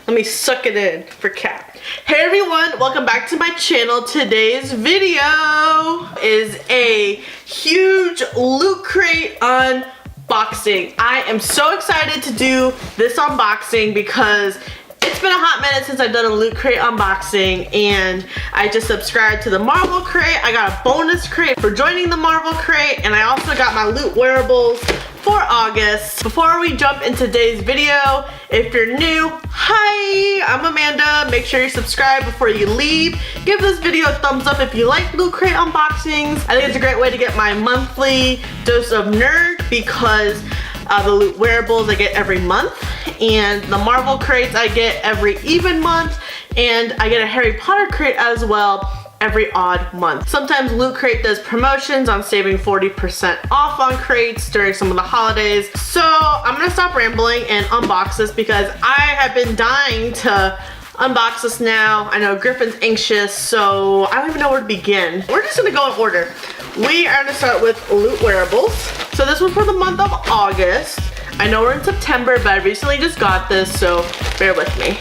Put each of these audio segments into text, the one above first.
Let me suck it in for Cap. Hey everyone, welcome back to my channel. Today's video is a huge Loot Crate unboxing. I am so excited to do this unboxing because it's been a hot minute since I've done a Loot Crate unboxing, and I just subscribed to the Marvel crate. I got a bonus crate for joining the Marvel crate, and I also got my Lootwearables for August. Before we jump into today's video, if you're new, hi, I'm Amanda. Make sure you subscribe before you leave. Give this video a thumbs up if you like Loot Crate unboxings. I think it's a great way to get my monthly dose of nerd because the Lootwearables I get every month, and the Marvel crates I get every even month, and I get a Harry Potter crate as well every odd month. Sometimes Loot Crate does promotions on saving 40% off on crates during some of the holidays. So I'm gonna stop rambling and unbox this because I have been dying to unbox this now. I know Griffin's anxious, so I don't even know where to begin. We're just gonna go in order. We are gonna start with Lootwearables. So this was for the month of August. I know we're in September, but I recently just got this, so bear with me.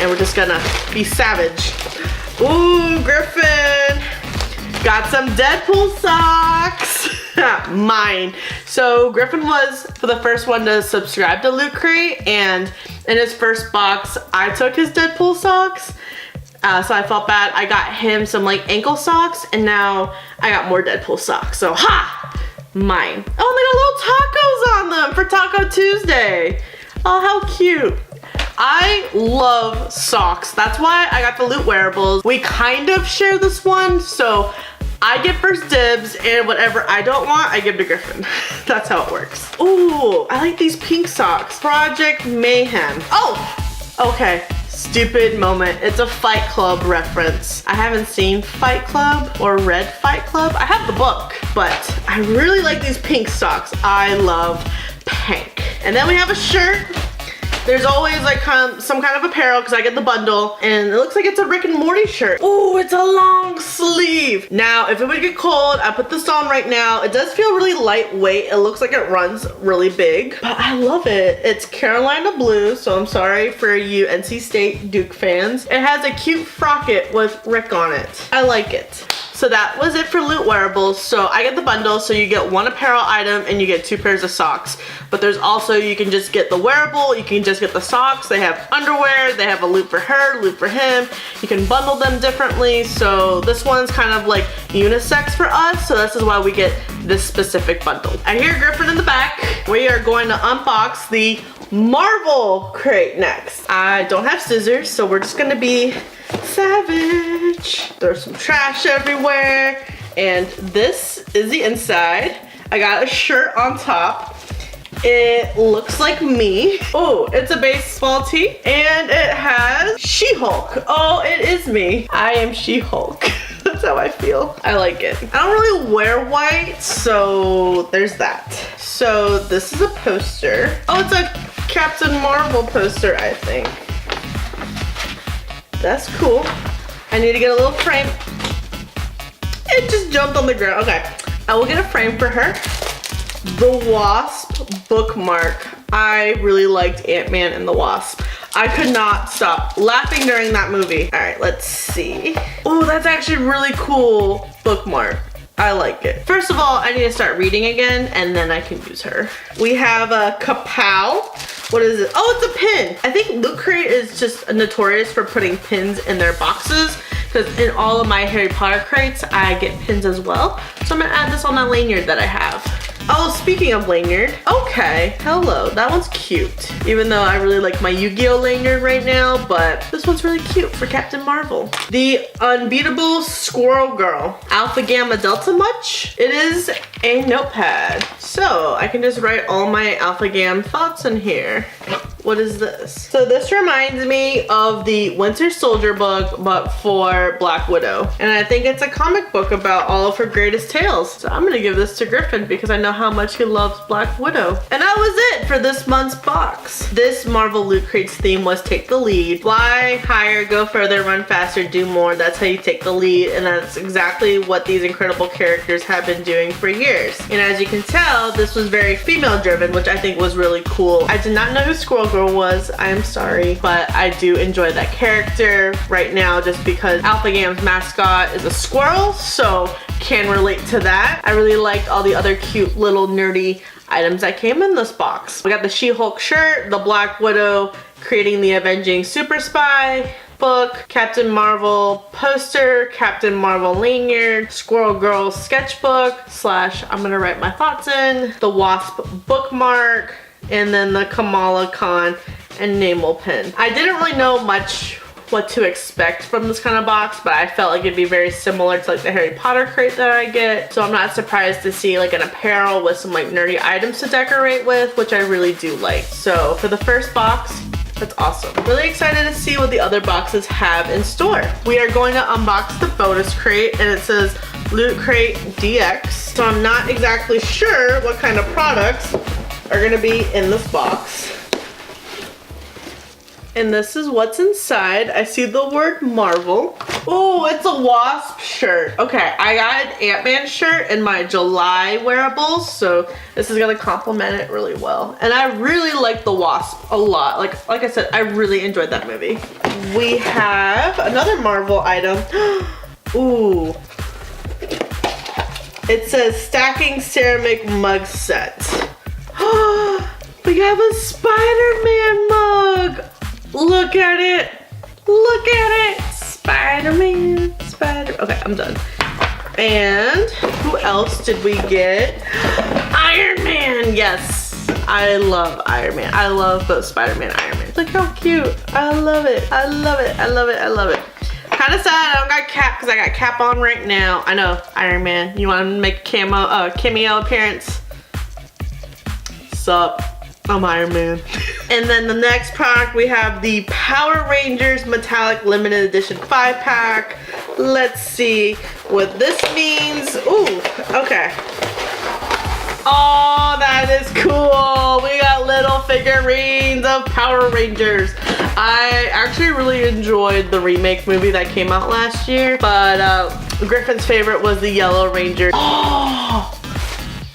And we're just gonna be savage. Ooh, Griffin got some Deadpool socks. Mine. So Griffin was for the first one to subscribe to Loot Crate, and in his first box, I took his Deadpool socks. So I felt bad. I got him some like ankle socks, and now I got more Deadpool socks. So ha! Mine. Oh, they got little tacos on them for Taco Tuesday. Oh, how cute. I love socks. That's why I got the Lootwearables. We kind of share this one, so I get first dibs, and whatever I don't want, I give to Griffin. That's how it works. Ooh, I like these pink socks. Project Mayhem. Oh, okay. Stupid moment. It's a Fight Club reference. I haven't seen Fight Club or read Fight Club. I have the book, but I really like these pink socks. I love pink. And then we have a shirt. There's always like some kind of apparel because I get the bundle, and it looks like it's a Rick and Morty shirt. Ooh, it's a long sleeve. Now, if it would get cold, I put this on right now. It does feel really lightweight. It looks like it runs really big, but I love it. It's Carolina blue, so I'm sorry for you NC State Duke fans. It has a cute frocket with Rick on it. I like it. So that was it for Lootwearables. So I get the bundle, so you get one apparel item and you get 2 pairs of socks. But there's also, you can just get the wearable, you can just get the socks. They have underwear, they have a loot for her, loot for him. You can bundle them differently. So this one's kind of like unisex for us, so this is why we get this specific bundle. I hear Griffin in the back. We are going to unbox the Marvel crate next. I don't have scissors, so we're just gonna be savage. There's some trash everywhere, and this is the inside. I got a shirt on top. It looks like me. Oh, it's a baseball tee, and it has She-Hulk. Oh, it is me. I am She-Hulk. That's how I feel. I like it. I don't really wear white, so there's that. So this is a poster. Oh, it's a Captain Marvel poster, I think. That's cool. I need to get a little frame. It just jumped on the ground. Okay, I will get a frame for her. The Wasp bookmark. I really liked Ant-Man and the Wasp. I could not stop laughing during that movie. All right, let's see. Oh, that's actually really cool bookmark. I like it. First of all, I need to start reading again, and then I can use her. We have a Kapow. What is it? Oh, it's a pin. I think Loot Crate is just notorious for putting pins in their boxes, because in all of my Harry Potter crates, I get pins as well. So I'm gonna add this on that lanyard that I have. Oh, speaking of lanyard, okay, hello, that one's cute. Even though I really like my Yu-Gi-Oh lanyard right now, but this one's really cute for Captain Marvel. The Unbeatable Squirrel Girl. Alpha Gamma Delta much? It is a notepad. So I can just write all my Alpha Gam thoughts in here. What is this? So this reminds me of the Winter Soldier book, but for Black Widow. And I think it's a comic book about all of her greatest tales. So I'm gonna give this to Griffin because I know how much he loves Black Widow. And that was it for this month's box. This Marvel Loot Crate's theme was take the lead. Fly higher, go further, run faster, do more. That's how you take the lead. And that's exactly what these incredible characters have been doing for years. years. And as you can tell, this was very female driven, which I think was really cool. I did not know who Squirrel Girl was, I am sorry, but I do enjoy that character right now just because Alpha Gam's mascot is a squirrel, so can relate to that. I really liked all the other cute little nerdy items that came in this box. We got the She-Hulk shirt, the Black Widow Creating the Avenging Super Spy book, Captain Marvel poster, Captain Marvel lanyard, Squirrel Girl sketchbook / I'm gonna write my thoughts in, the Wasp bookmark, and then the Kamala Khan enamel pin. I didn't really know much what to expect from this kind of box, but I felt like it'd be very similar to like the Harry Potter crate that I get. So I'm not surprised to see like an apparel with some like nerdy items to decorate with, which I really do like. So for the first box, that's awesome. Really excited to see what the other boxes have in store. We are going to unbox the bonus crate, and it says Lootcrate DX. So I'm not exactly sure what kind of products are gonna be in this box. And this is what's inside. I see the word Marvel. Oh, it's a Wasp shirt. Okay, I got an Ant-Man shirt in my July wearables, so this is gonna complement it really well. And I really like the Wasp a lot. Like I said, I really enjoyed that movie. We have another Marvel item. Ooh. It says Stacking Ceramic Mug Set. We have a Spider-Man mug. Look at it. Look at it. Spider-Man. Okay, I'm done. And who else did we get? Iron Man. Yes. I love Iron Man. I love both Spider-Man and Iron Man. Look how cute. I love it. I love it. I love it. I love it. Kind of sad I don't got Cap because I got Cap on right now. I know, Iron Man. You want to make a cameo appearance? Sup? I'm Iron Man. And then the next product, we have the Power Rangers Metallic Limited Edition 5-pack. Let's see what this means. Ooh, okay. Oh, that is cool. We got little figurines of Power Rangers. I actually really enjoyed the remake movie that came out last year, but Griffin's favorite was the Yellow Ranger. Oh!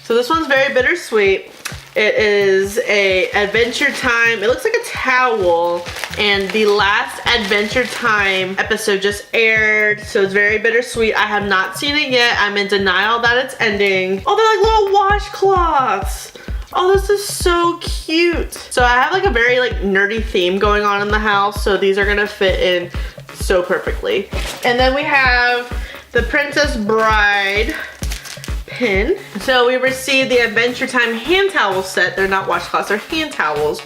So this one's very bittersweet. It is a Adventure Time. It looks like a towel, and the last Adventure Time episode just aired, so it's very bittersweet. I have not seen it yet. I'm in denial that it's ending. Oh, they're like little washcloths. Oh, this is so cute. So I have like a very like nerdy theme going on in the house, so these are gonna fit in so perfectly. And then we have the Princess Bride pin. So we received the Adventure Time hand towel set. They're not washcloths, they're hand towels.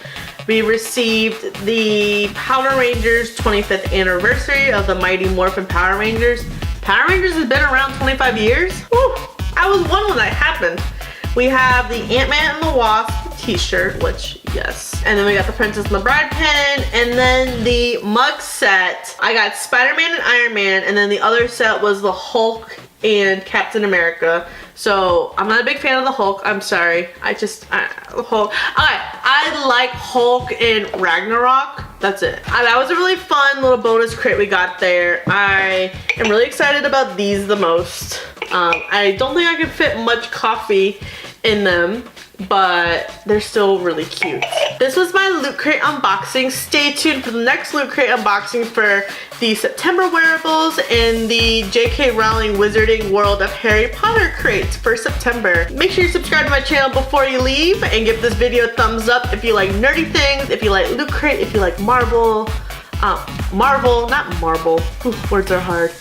We received the Power Rangers 25th anniversary of the Mighty Morphin Power Rangers. Power Rangers has been around 25 years. Woo! I was one when that happened. We have the Ant-Man and the Wasp t-shirt, which, yes. And then we got the Princess and the Bride pin, and then the mug set. I got Spider-Man and Iron Man, and then the other set was the Hulk and Captain America. So I'm not a big fan of the Hulk. I'm sorry. Hulk. I like Hulk in Ragnarok. That's it. That was a really fun little bonus crate we got there. I am really excited about these the most. I don't think I can fit much coffee in them, but they're still really cute. This was my Loot Crate unboxing. Stay tuned for the next Loot Crate unboxing for the September wearables and the J.K. Rowling Wizarding World of Harry Potter crates for September. Make sure you subscribe to my channel before you leave and give this video a thumbs up if you like nerdy things, if you like Loot Crate, if you like Marvel. Marvel, not Marble. Ooh, words are hard.